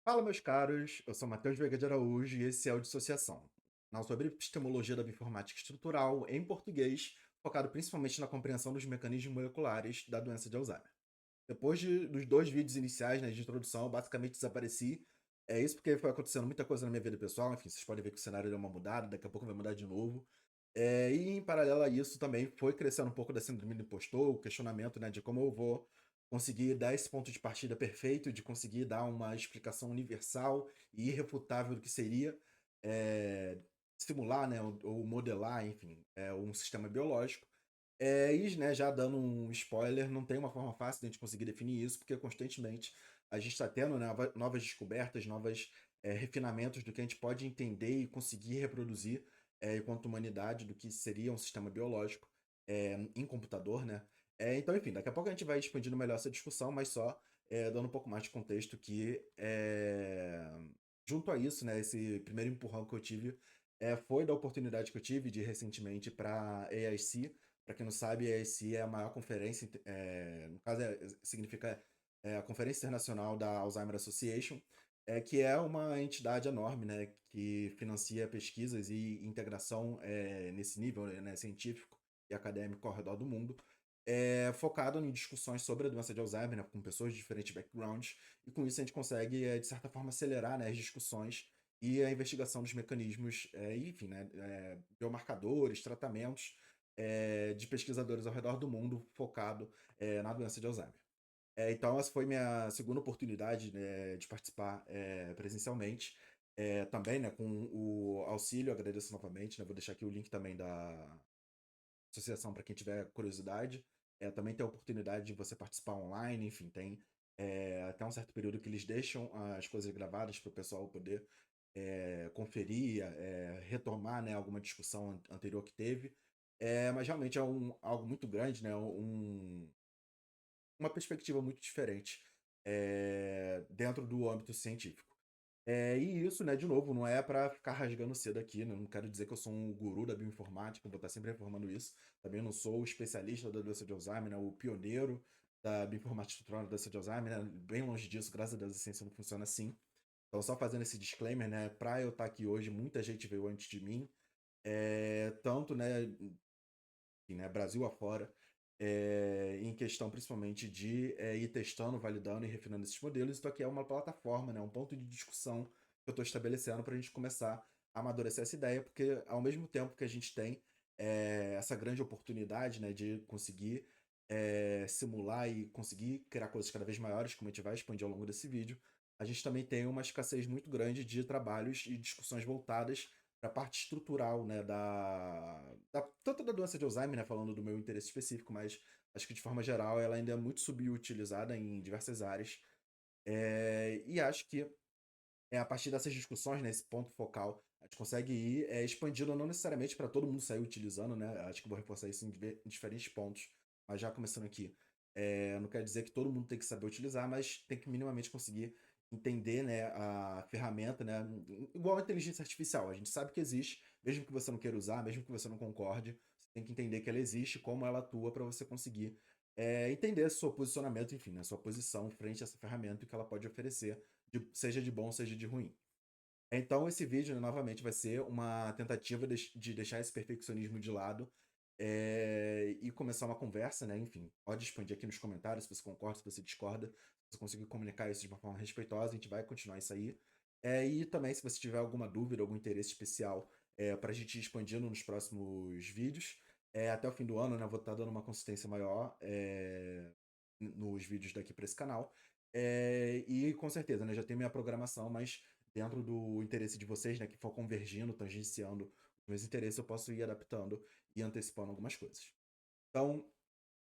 Fala, meus caros, eu sou Matheus Veiga de Araújo e esse é o Dissociação, canal sobre epistemologia da bioinformática estrutural em português, focado principalmente na compreensão dos mecanismos moleculares da doença de Alzheimer. Dos dois vídeos iniciais, né, de introdução, eu basicamente desapareci. É isso porque foi acontecendo muita coisa na minha vida pessoal, enfim, vocês podem ver que o cenário deu uma mudada, daqui a pouco vai mudar de novo. E em paralelo a isso também foi crescendo um pouco da síndrome do impostor, o questionamento, né, de como eu vou conseguir dar esse ponto de partida perfeito, de conseguir dar uma explicação universal e irrefutável do que seria eh, simular, né, ou modelar, enfim, um sistema biológico. Né, já dando um spoiler, não tem uma forma fácil de a gente conseguir definir isso, porque constantemente a gente está tendo, né, novas descobertas, novos refinamentos do que a gente pode entender e conseguir reproduzir enquanto humanidade do que seria um sistema biológico em computador, né? Então, enfim, daqui a pouco a gente vai expandindo melhor essa discussão, mas só dando um pouco mais de contexto que, junto a isso, né, esse primeiro empurrão que eu tive foi da oportunidade que eu tive de recentemente para AIC. Para quem não sabe, a AIC é a maior conferência, no caso significa a Conferência Internacional da Alzheimer Association, que é uma entidade enorme, né, que financia pesquisas e integração nesse nível, né, científico e acadêmico ao redor do mundo, focado em discussões sobre a doença de Alzheimer, né, com pessoas de diferentes backgrounds, e com isso a gente consegue, de certa forma, acelerar, né, as discussões e a investigação dos mecanismos, enfim, né, biomarcadores, tratamentos de pesquisadores ao redor do mundo focado na doença de Alzheimer. Então, essa foi minha segunda oportunidade, né, de participar presencialmente. Também, né, com o auxílio, agradeço novamente, né, vou deixar aqui o link também da associação para quem tiver curiosidade. Também tem a oportunidade de você participar online, enfim, tem até um certo período que eles deixam as coisas gravadas para o pessoal poder conferir, retomar, né, alguma discussão anterior que teve. Mas realmente é algo muito grande, né, uma perspectiva muito diferente dentro do âmbito científico. E isso, né, de novo, não é para ficar rasgando cedo aqui, né? Não quero dizer que eu sou um guru da bioinformática, vou estar sempre reformando isso. Também não sou o especialista da doença de Alzheimer, né, o pioneiro da bioinformática estrutural da doença de Alzheimer, né? Bem longe disso, graças a Deus a ciência não funciona assim. Então, só fazendo esse disclaimer, né, para eu estar aqui hoje, muita gente veio antes de mim, tanto, né, enfim, né, Brasil afora, em questão principalmente de ir testando, validando e refinando esses modelos. Isso aqui é uma plataforma, né, um ponto de discussão que eu estou estabelecendo para a gente começar a amadurecer essa ideia, porque ao mesmo tempo que a gente tem essa grande oportunidade, né, de conseguir simular e conseguir criar coisas cada vez maiores, como a gente vai expandir ao longo desse vídeo, a gente também tem uma escassez muito grande de trabalhos e discussões voltadas para a parte estrutural, né, tanto da doença de Alzheimer, né, falando do meu interesse específico, mas acho que de forma geral ela ainda é muito subutilizada em diversas áreas. E acho que a partir dessas discussões, né, esse ponto focal, a gente consegue ir expandindo, não necessariamente para todo mundo sair utilizando, né? Acho que vou reforçar isso em diferentes pontos, mas já começando aqui. Não quer dizer que todo mundo tem que saber utilizar, mas tem que minimamente conseguir entender, né, a ferramenta, né? Igual a inteligência artificial. A gente sabe que existe, mesmo que você não queira usar, mesmo que você não concorde, você tem que entender que ela existe, como ela atua para você conseguir entender seu posicionamento, enfim, né, sua posição frente a essa ferramenta e o que ela pode oferecer seja de bom, seja de ruim. Então, esse vídeo, né, novamente, vai ser uma tentativa de deixar esse perfeccionismo de lado e começar uma conversa, né? Enfim, pode expandir aqui nos comentários se você concorda, se você discorda, se você conseguir comunicar isso de uma forma respeitosa, a gente vai continuar isso aí. E também, se você tiver alguma dúvida, algum interesse especial para a gente ir expandindo nos próximos vídeos, até o fim do ano, né? Eu vou estar dando uma consistência maior nos vídeos daqui para esse canal. E com certeza, né, já tem minha programação, mas dentro do interesse de vocês, né, que for convergindo, tangenciando os meus interesses, eu posso ir adaptando e antecipando algumas coisas. Então,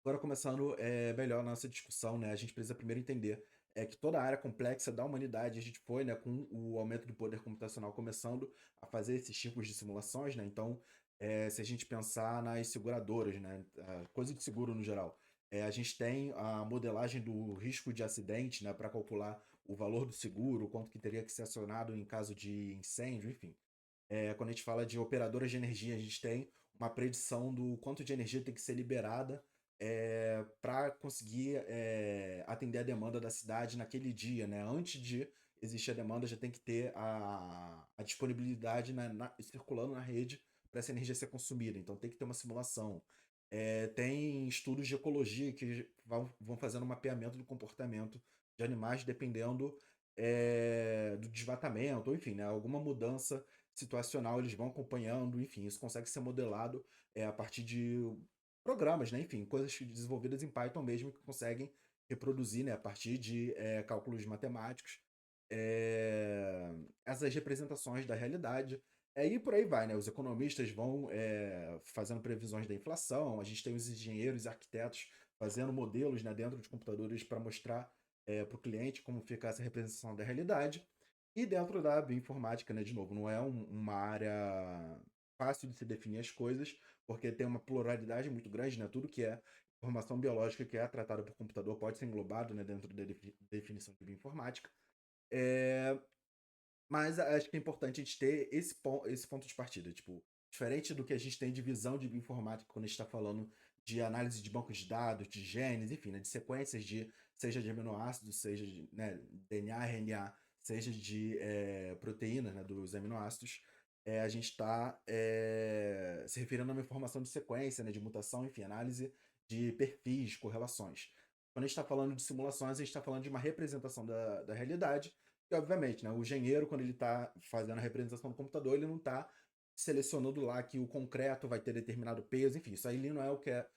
agora começando melhor a nossa discussão, né, a gente precisa primeiro entender que toda a área complexa da humanidade, a gente foi, né, com o aumento do poder computacional começando a fazer esses tipos de simulações, né, então, se a gente pensar nas seguradoras, né, a coisa de seguro no geral, a gente tem a modelagem do risco de acidente, né, para calcular o valor do seguro, quanto que teria que ser acionado em caso de incêndio, enfim. Quando a gente fala de operadoras de energia, a gente tem uma predição do quanto de energia tem que ser liberada para conseguir atender a demanda da cidade naquele dia, né? Antes de existe a demanda, já tem que ter a disponibilidade circulando na rede para essa energia ser consumida. Então tem que ter uma simulação. Tem estudos de ecologia que vão fazendo um mapeamento do comportamento de animais dependendo do desmatamento, ou enfim, né, alguma mudança situacional eles vão acompanhando, enfim, isso consegue ser modelado a partir de programas, né, enfim, coisas desenvolvidas em Python mesmo que conseguem reproduzir, né, a partir de cálculos matemáticos, essas representações da realidade. E por aí vai, né? Os economistas vão fazendo previsões da inflação, a gente tem os engenheiros e arquitetos fazendo modelos, né, dentro de computadores para mostrar para o cliente como fica essa representação da realidade. E dentro da bioinformática, né, de novo, não é uma área fácil de se definir as coisas, porque tem uma pluralidade muito grande, né? Tudo que é informação biológica que é tratada por computador pode ser englobado, né, dentro da definição de bioinformática. É, mas acho que é importante a gente ter esse ponto de partida. Tipo, diferente do que a gente tem de visão de bioinformática quando a gente está falando de análise de bancos de dados, de genes, enfim, né, de sequências seja de aminoácidos, seja de DNA, RNA, seja de proteínas, né, dos aminoácidos, a gente está se referindo a uma informação de sequência, né, de mutação, enfim, análise de perfis, correlações. Quando a gente está falando de simulações, a gente está falando de uma representação da realidade. E, obviamente, né, o engenheiro, quando ele está fazendo a representação no computador, ele não está selecionando lá que o concreto vai ter determinado peso, enfim, isso aí não é o que é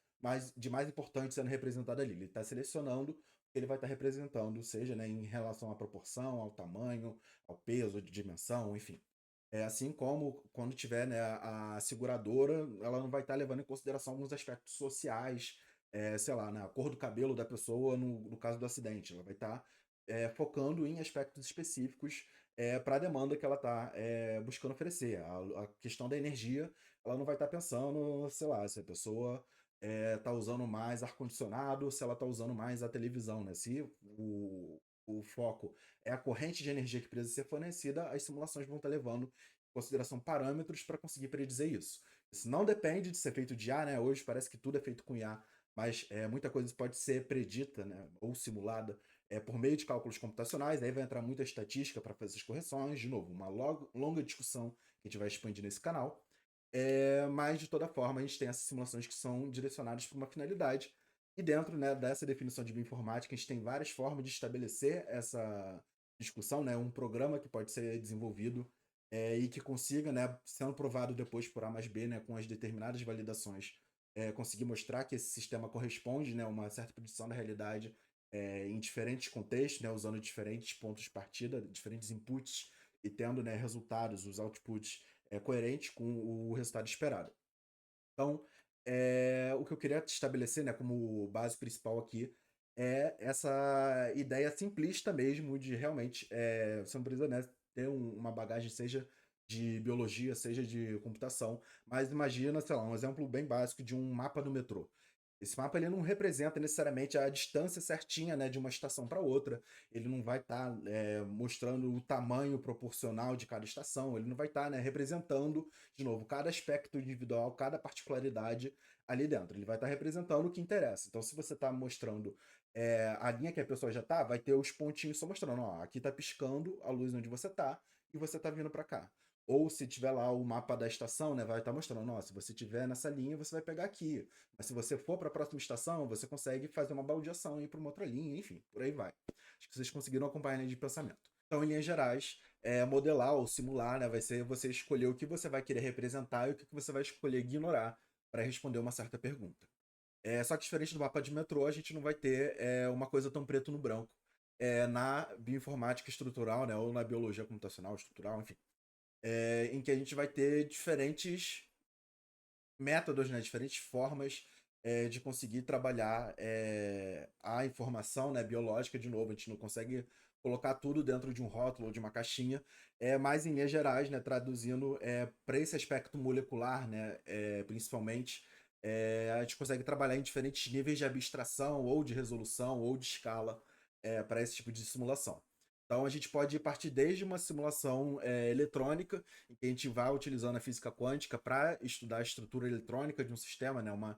de mais importante sendo representado ali. Ele está selecionando o que ele vai estar representando, seja, né, em relação à proporção, ao tamanho, ao peso, de dimensão, enfim. Assim como quando tiver, né, a seguradora, ela não vai estar levando em consideração alguns aspectos sociais, sei lá, na cor do cabelo da pessoa no caso do acidente. Ela vai estar focando em aspectos específicos para a demanda que ela está buscando oferecer. A questão da energia, ela não vai estar pensando, sei lá, se a pessoa está usando mais ar-condicionado, se ela está usando mais a televisão, né? Se o foco é a corrente de energia que precisa ser fornecida, as simulações vão estar levando em consideração parâmetros para conseguir predizer isso. Isso não depende de ser feito de IA, né? Hoje parece que tudo é feito com IA, mas muita coisa pode ser predita, né, ou simulada por meio de cálculos computacionais. Aí vai entrar muita estatística para fazer essas correções. De novo, uma longa discussão que a gente vai expandir nesse canal. Mas, de toda forma, a gente tem essas simulações que são direcionadas para uma finalidade. E dentro, né, dessa definição de bioinformática, a gente tem várias formas de estabelecer essa discussão, né? Um programa que pode ser desenvolvido e que consiga, né, sendo provado depois por A mais B, né, com as determinadas validações, conseguir mostrar que esse sistema corresponde, né, a uma certa predição da realidade em diferentes contextos, né, usando diferentes pontos de partida, diferentes inputs e tendo, né, resultados, os outputs coerentes com o resultado esperado. Então, o que eu queria estabelecer, né, como base principal aqui é essa ideia simplista mesmo de realmente você não precisa, né, ter uma bagagem, seja de biologia, seja de computação, mas imagina, sei lá, um exemplo bem básico de um mapa do metrô. Esse mapa ele não representa necessariamente a distância certinha, né, de uma estação para outra. Ele não vai estar mostrando o tamanho proporcional de cada estação. Ele não vai estar, né, representando, de novo, cada aspecto individual, cada particularidade ali dentro. Ele vai estar representando o que interessa. Então, se você está mostrando a linha que a pessoa já está, vai ter os pontinhos só mostrando, ó, aqui está piscando a luz onde você está e você está vindo para cá. Ou se tiver lá o mapa da estação, né, vai estar mostrando, ó, se você estiver nessa linha, você vai pegar aqui. Mas se você for para a próxima estação, você consegue fazer uma baldeação e ir para uma outra linha, enfim, por aí vai. Acho que vocês conseguiram acompanhar a linha de pensamento. Então, em linhas gerais, modelar ou simular, né, vai ser você escolher o que você vai querer representar e o que você vai escolher ignorar para responder uma certa pergunta. Só que diferente do mapa de metrô, a gente não vai ter uma coisa tão preto no branco na bioinformática estrutural, né, ou na biologia computacional estrutural, enfim, em que a gente vai ter diferentes métodos, né, diferentes formas de conseguir trabalhar a informação, né, biológica. De novo, a gente não consegue colocar tudo dentro de um rótulo ou de uma caixinha, mas em linhas gerais, né, traduzindo para esse aspecto molecular, né, principalmente, a gente consegue trabalhar em diferentes níveis de abstração, ou de resolução, ou de escala para esse tipo de simulação. Então a gente pode partir desde uma simulação eletrônica, em que a gente vai utilizando a física quântica para estudar a estrutura eletrônica de um sistema, né, uma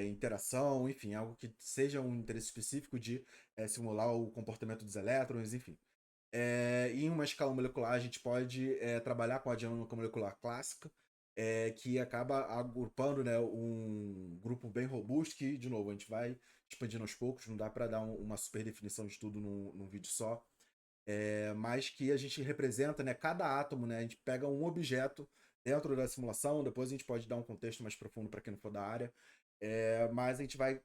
interação, enfim, algo que seja um interesse específico de simular o comportamento dos elétrons, enfim. E em uma escala molecular, a gente pode trabalhar com a dinâmica molecular clássica, que acaba agrupando, né, um grupo bem robusto, que, de novo, a gente vai expandindo aos poucos, não dá para dar uma super definição de tudo num vídeo só, mas que a gente representa, né, cada átomo, né, a gente pega um objeto dentro da simulação, depois a gente pode dar um contexto mais profundo para quem não for da área, mas a gente vai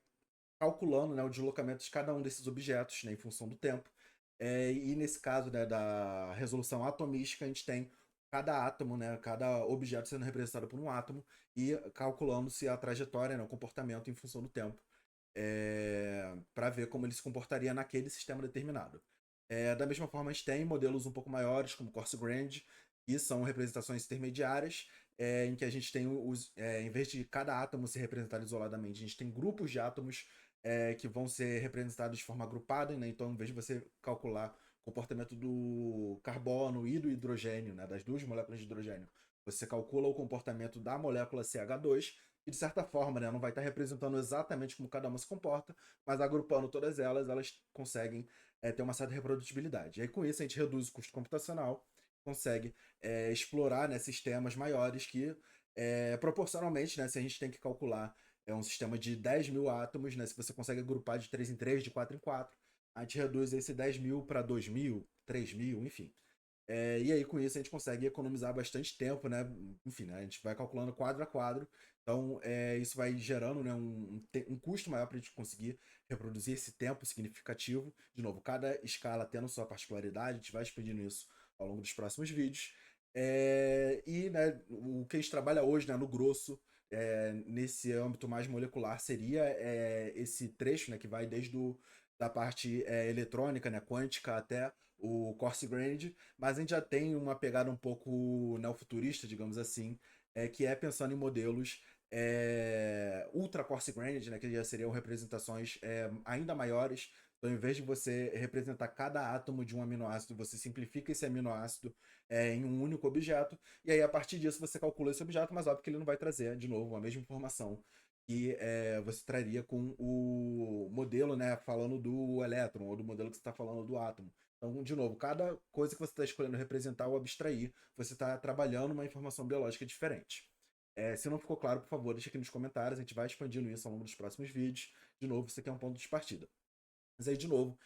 calculando, né, o deslocamento de cada um desses objetos, né, em função do tempo. E nesse caso, né, da resolução atomística, a gente tem cada átomo, né, cada objeto sendo representado por um átomo e calculando-se a trajetória, né, o comportamento em função do tempo, para ver como ele se comportaria naquele sistema determinado. Da mesma forma, a gente tem modelos um pouco maiores, como Coarse-Grande, que são representações intermediárias, em que a gente tem em vez de cada átomo ser representado isoladamente, a gente tem grupos de átomos que vão ser representados de forma agrupada, né? Então, em vez de você calcular o comportamento do carbono e do hidrogênio, né, das duas moléculas de hidrogênio, você calcula o comportamento da molécula CH2, que de certa forma, né, não vai estar representando exatamente como cada uma se comporta, mas agrupando todas elas, elas conseguem ter uma certa reprodutibilidade. E aí, com isso, a gente reduz o custo computacional, consegue explorar, né, sistemas maiores que, proporcionalmente, né, se a gente tem que calcular um sistema de 10 mil átomos, né, se você consegue agrupar de 3 em 3, de 4 em 4, a gente reduz esse 10 mil para 2 mil, 3 mil, enfim. E aí, com isso, a gente consegue economizar bastante tempo, né? Enfim, né? A gente vai calculando quadro a quadro. Então, isso vai gerando, né, um custo maior para a gente conseguir reproduzir esse tempo significativo. De novo, cada escala tendo sua particularidade, a gente vai expandindo isso ao longo dos próximos vídeos. Né, o que a gente trabalha hoje, né, no grosso, nesse âmbito mais molecular, seria esse trecho, né, que vai desde da parte eletrônica, né, quântica, até o Coarse-Grande, mas a gente já tem uma pegada um pouco neofuturista, digamos assim, que é pensando em modelos ultra Coarse-Grande, né, que já seriam representações ainda maiores. Então, em vez de você representar cada átomo de um aminoácido, você simplifica esse aminoácido em um único objeto, e aí a partir disso você calcula esse objeto, mas óbvio que ele não vai trazer, de novo, a mesma informação que você traria com o modelo, né, falando do elétron, ou do modelo que você está falando do átomo. Então, de novo, cada coisa que você está escolhendo representar ou abstrair, você está trabalhando uma informação biológica diferente. Se não ficou claro, por favor, deixa aqui nos comentários, a gente vai expandindo isso ao longo dos próximos vídeos. De novo, isso aqui é um ponto de partida. Mas aí, de novo,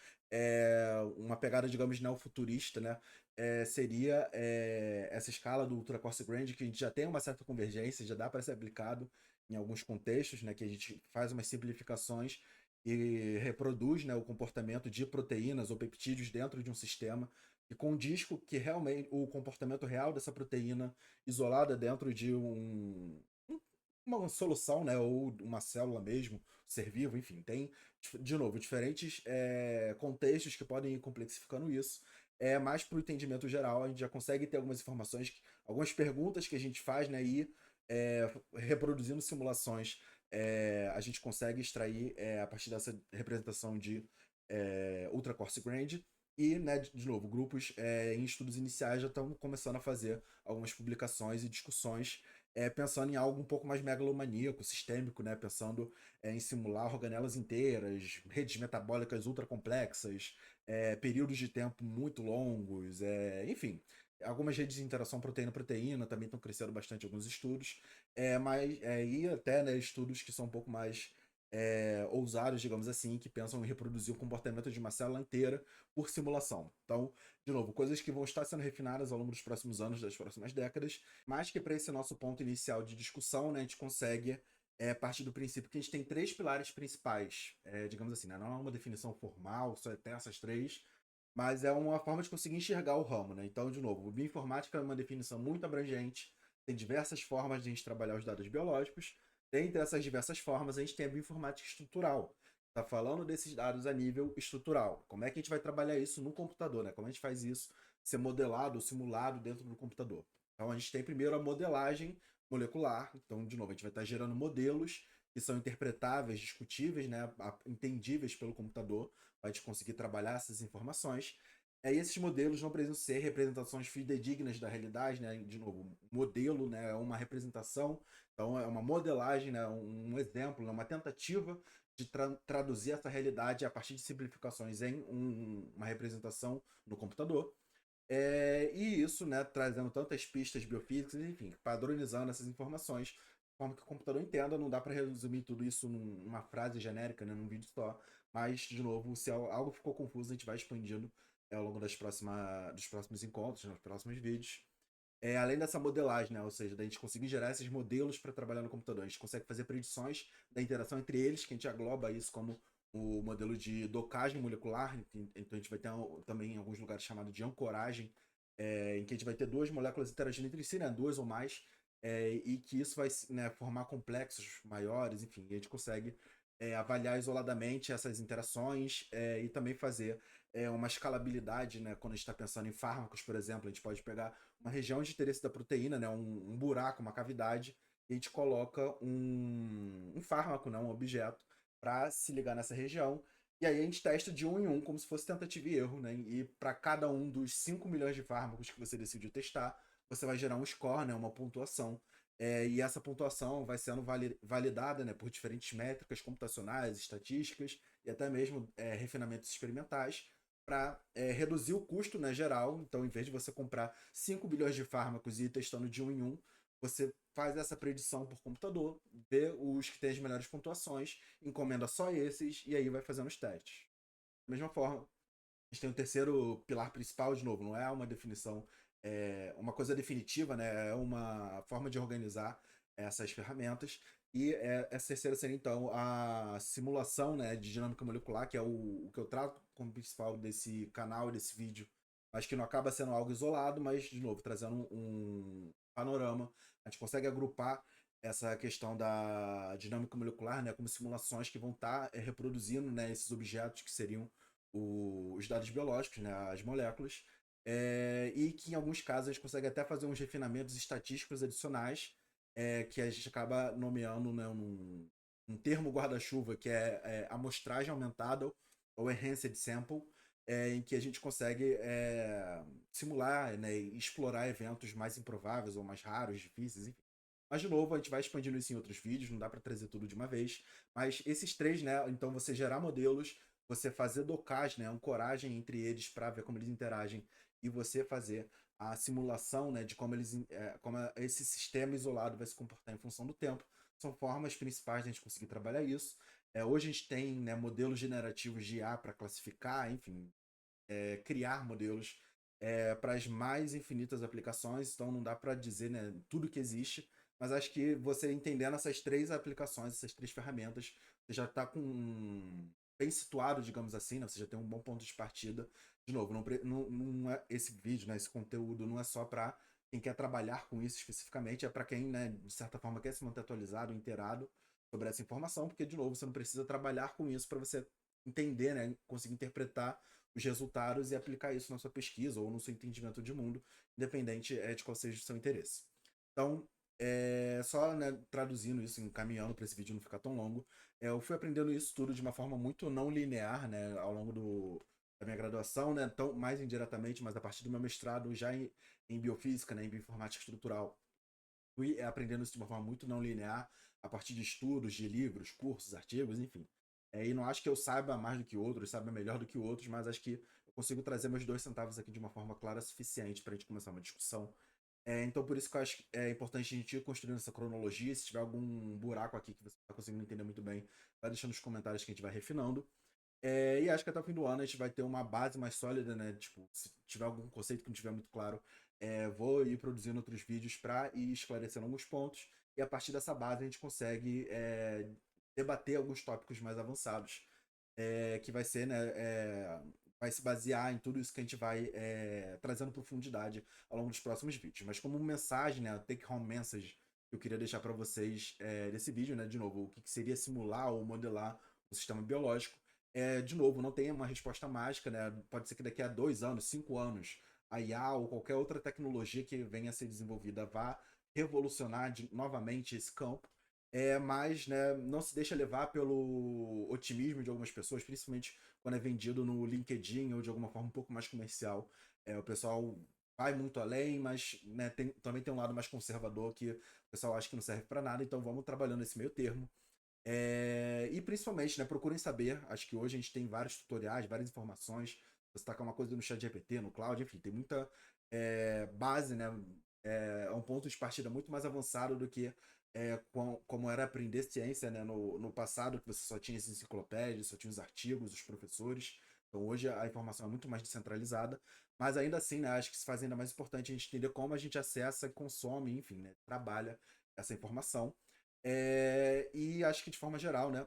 uma pegada, digamos, neofuturista, né? Seria essa escala do Ultra Coarse Grande, que a gente já tem uma certa convergência, já dá para ser aplicado em alguns contextos, né? Que a gente faz umas simplificações e reproduz, né, o comportamento de proteínas ou peptídeos dentro de um sistema e condiz com que realmente o comportamento real dessa proteína isolada dentro de uma solução, né, ou uma célula mesmo, ser vivo, enfim, tem, de novo, diferentes contextos que podem ir complexificando isso. Mas para o entendimento geral, a gente já consegue ter algumas informações, algumas perguntas que a gente faz, né, e reproduzindo simulações, a gente consegue extrair a partir dessa representação de Ultra Coarse Grande. E, né, de novo, grupos em estudos iniciais já estão começando a fazer algumas publicações e discussões pensando em algo um pouco mais megalomaníaco, sistêmico, né? Pensando em simular organelas inteiras, redes metabólicas ultra complexas, períodos de tempo muito longos, enfim. Algumas redes de interação proteína-proteína também estão crescendo bastante alguns estudos, e até, né, estudos que são um pouco mais ousados, digamos assim, que pensam em reproduzir o comportamento de uma célula inteira por simulação. Então, de novo, coisas que vão estar sendo refinadas ao longo dos próximos anos, das próximas décadas, mas que para esse nosso ponto inicial de discussão, né, a gente consegue partir do princípio que a gente tem três pilares principais, digamos assim, né? Não é uma definição formal, só tem essas três, mas é uma forma de conseguir enxergar o ramo, né? Então, de novo, bioinformática é uma definição muito abrangente, tem diversas formas de a gente trabalhar os dados biológicos. Dentre essas diversas formas, a gente tem a bioinformática estrutural. Está falando desses dados a nível estrutural. Como é que a gente vai trabalhar isso no computador, né? Como a gente faz isso ser modelado, simulado dentro do computador. Então, a gente tem primeiro a modelagem molecular. Então, de novo, a gente vai estar gerando modelos que são interpretáveis, discutíveis, né, entendíveis pelo computador, para a gente conseguir trabalhar essas informações. E esses modelos não precisam ser representações fidedignas da realidade, né? De novo, modelo, né, é uma representação, então é uma modelagem, né, um exemplo, né, uma tentativa de traduzir essa realidade a partir de simplificações em uma representação no computador. E isso, né, trazendo tantas pistas biofísicas, enfim, padronizando essas informações, de forma que o computador entenda. Não dá para resumir tudo isso numa frase genérica, né, num vídeo só, mas, de novo, se algo ficou confuso, a gente vai expandindo ao longo dos próximos encontros, nos próximos vídeos. Além dessa modelagem, né, ou seja, da gente conseguir gerar esses modelos para trabalhar no computador, a gente consegue fazer predições da interação entre eles, que a gente agloba isso como o modelo de docagem molecular. Então a gente vai ter também em alguns lugares chamado de ancoragem, em que a gente vai ter duas moléculas interagindo entre si, né, duas ou mais, e que isso vai, né, formar complexos maiores, enfim, e a gente consegue avaliar isoladamente essas interações, e também fazer uma escalabilidade, né, quando a gente está pensando em fármacos, por exemplo. A gente pode pegar uma região de interesse da proteína, né, um buraco, uma cavidade, e a gente coloca um fármaco, né, um objeto, para se ligar nessa região. E aí a gente testa de um em um, como se fosse tentativa e erro, né? E para cada um dos 5 milhões de fármacos que você decidiu testar, você vai gerar um score, né, uma pontuação. E essa pontuação vai sendo validada, né, por diferentes métricas computacionais, estatísticas e até mesmo refinamentos experimentais, para reduzir o custo, né, geral. Então, em vez de você comprar 5 bilhões de fármacos e ir testando de um em um, você faz essa predição por computador, vê os que têm as melhores pontuações, encomenda só esses e aí vai fazendo os testes. Da mesma forma, a gente tem o terceiro pilar principal, de novo, não é uma definição, uma coisa definitiva, né? É uma forma de organizar essas ferramentas. E essa terceira seria, então, a simulação, né, de dinâmica molecular, que é o que eu trato como principal desse canal, desse vídeo, mas que não acaba sendo algo isolado, mas, de novo, trazendo um panorama. A gente consegue agrupar essa questão da dinâmica molecular, né, como simulações que vão estar reproduzindo, né, esses objetos que seriam os dados biológicos, né, as moléculas, e que em alguns casos a gente consegue até fazer uns refinamentos estatísticos adicionais, que a gente acaba nomeando, né, um termo guarda-chuva, que é amostragem aumentada ou enhanced sample, em que a gente consegue simular, né, e explorar eventos mais improváveis ou mais raros, difíceis, enfim. Mas, de novo, a gente vai expandindo isso em outros vídeos, não dá para trazer tudo de uma vez. Mas esses três, né? Então, você gerar modelos, você fazer docagem, né, ancoragem entre eles para ver como eles interagem, e você fazer a simulação, né, de como esse sistema isolado vai se comportar em função do tempo, são formas principais de a gente conseguir trabalhar isso. Hoje a gente tem, né, modelos generativos de IA para classificar, enfim, criar modelos para as mais infinitas aplicações. Então não dá para dizer, né, tudo que existe, mas acho que você entendendo essas três aplicações, essas três ferramentas, você já está bem situado, digamos assim, né? Você já tem um bom ponto de partida. De novo, não é esse vídeo, né, esse conteúdo não é só para quem quer trabalhar com isso especificamente, é para quem, né, de certa forma quer se manter atualizado, inteirado sobre essa informação, porque, de novo, você não precisa trabalhar com isso para você entender, né, conseguir interpretar os resultados e aplicar isso na sua pesquisa ou no seu entendimento de mundo, independente de qual seja o seu interesse. Então, só, né, traduzindo isso, encaminhando para esse vídeo não ficar tão longo, eu fui aprendendo isso tudo de uma forma muito não linear, né, ao longo da minha graduação, né, tão mais indiretamente, mas a partir do meu mestrado já em biofísica, né, em bioinformática estrutural, fui aprendendo isso de uma forma muito não linear, a partir de estudos, de livros, cursos, artigos, enfim. E não acho que eu saiba mais do que outros, saiba melhor do que outros, mas acho que eu consigo trazer meus 2 centavos aqui de uma forma clara suficiente para a gente começar uma discussão. Então, por isso que eu acho que é importante a gente ir construindo essa cronologia. Se tiver algum buraco aqui que você não está conseguindo entender muito bem, vai deixando nos comentários que a gente vai refinando. E acho que até o fim do ano a gente vai ter uma base mais sólida, né? Tipo, se tiver algum conceito que não estiver muito claro, vou ir produzindo outros vídeos para ir esclarecendo alguns pontos. E a partir dessa base a gente consegue debater alguns tópicos mais avançados, que vai ser, né? Vai se basear em tudo isso que a gente vai trazendo profundidade ao longo dos próximos vídeos. Mas como mensagem, né? Take home message que eu queria deixar para vocês desse vídeo, né? De novo, o que seria simular ou modelar o sistema biológico. De novo, não tem uma resposta mágica, né? Pode ser que daqui a 2 anos, 5 anos, a IA ou qualquer outra tecnologia que venha a ser desenvolvida vá revolucionar novamente esse campo. Mas, né, não se deixa levar pelo otimismo de algumas pessoas, principalmente quando é vendido no LinkedIn ou de alguma forma um pouco mais comercial. O pessoal vai muito além, mas, né, também tem um lado mais conservador que o pessoal acha que não serve para nada. Então vamos trabalhando esse meio termo. E principalmente, né, procurem saber. Acho que hoje a gente tem vários tutoriais, várias informações. Você tacar uma coisa no chat GPT, no cloud, enfim, tem muita base, né? É um ponto de partida muito mais avançado do que como era aprender ciência, né, no passado, que você só tinha as enciclopédias, só tinha os artigos, os professores. Então hoje a informação é muito mais descentralizada, mas ainda assim, né, acho que se faz ainda mais importante a gente entender como a gente acessa, consome, enfim, né, trabalha essa informação. E acho que de forma geral, né,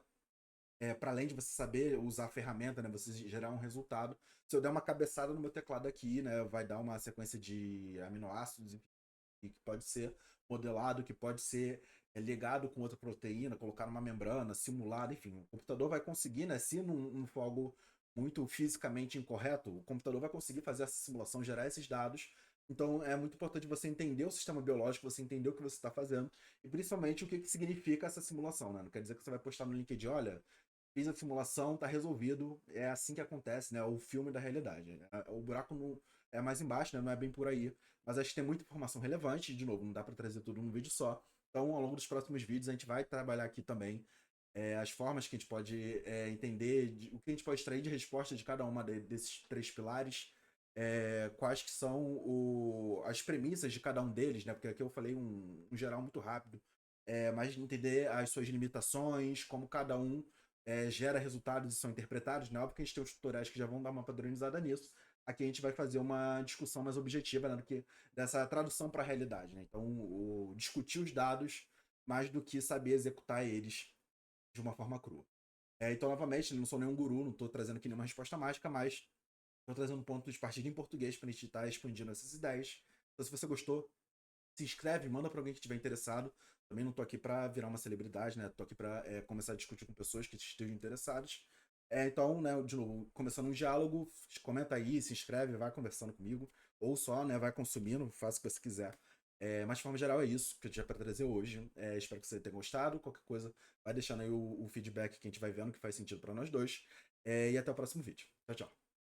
para além de você saber usar a ferramenta, né, você gerar um resultado, se eu der uma cabeçada no meu teclado aqui, né, vai dar uma sequência de aminoácidos, enfim, que pode ser modelado, que pode ser ligado com outra proteína, colocar numa membrana, simulado, enfim, o computador vai conseguir, né, se não for algo muito fisicamente incorreto, o computador vai conseguir fazer essa simulação, gerar esses dados. Então é muito importante você entender o sistema biológico, você entender o que você está fazendo e principalmente o que significa essa simulação, né? Não quer dizer que você vai postar no LinkedIn, olha, fiz a simulação, tá resolvido, é assim que acontece, né? O filme da realidade. O buraco não é mais embaixo, né? Não é bem por aí. Mas acho que tem muita informação relevante, de novo, não dá para trazer tudo num vídeo só. Então, ao longo dos próximos vídeos, a gente vai trabalhar aqui também as formas que a gente pode entender, o que a gente pode extrair de resposta de cada uma desses três pilares, quais que são as premissas de cada um deles, né? Porque aqui eu falei um geral muito rápido, mas entender as suas limitações, como cada um gera resultados e são interpretados, né? Óbvio que a gente tem os tutoriais que já vão dar uma padronizada nisso. Aqui a gente vai fazer uma discussão mais objetiva, né, do que dessa tradução para a realidade, né? Então, discutir os dados mais do que saber executar eles de uma forma crua. Então, novamente, não sou nenhum guru, não estou trazendo aqui nenhuma resposta mágica, mas estou trazendo um ponto de partida em português para a gente estar expandindo essas ideias. Então, se você gostou, se inscreve, manda para alguém que estiver interessado. Também não tô aqui para virar uma celebridade, né? Tô aqui para começar a discutir com pessoas que estejam interessadas. Então, né, de novo, começando um diálogo, comenta aí, se inscreve, vai conversando comigo, ou só, né, vai consumindo, faça o que você quiser. Mas de forma geral é isso que eu tinha para trazer hoje. Espero que você tenha gostado. Qualquer coisa, vai deixando aí o feedback que a gente vai vendo que faz sentido para nós dois. E até o próximo vídeo. Tchau, tchau.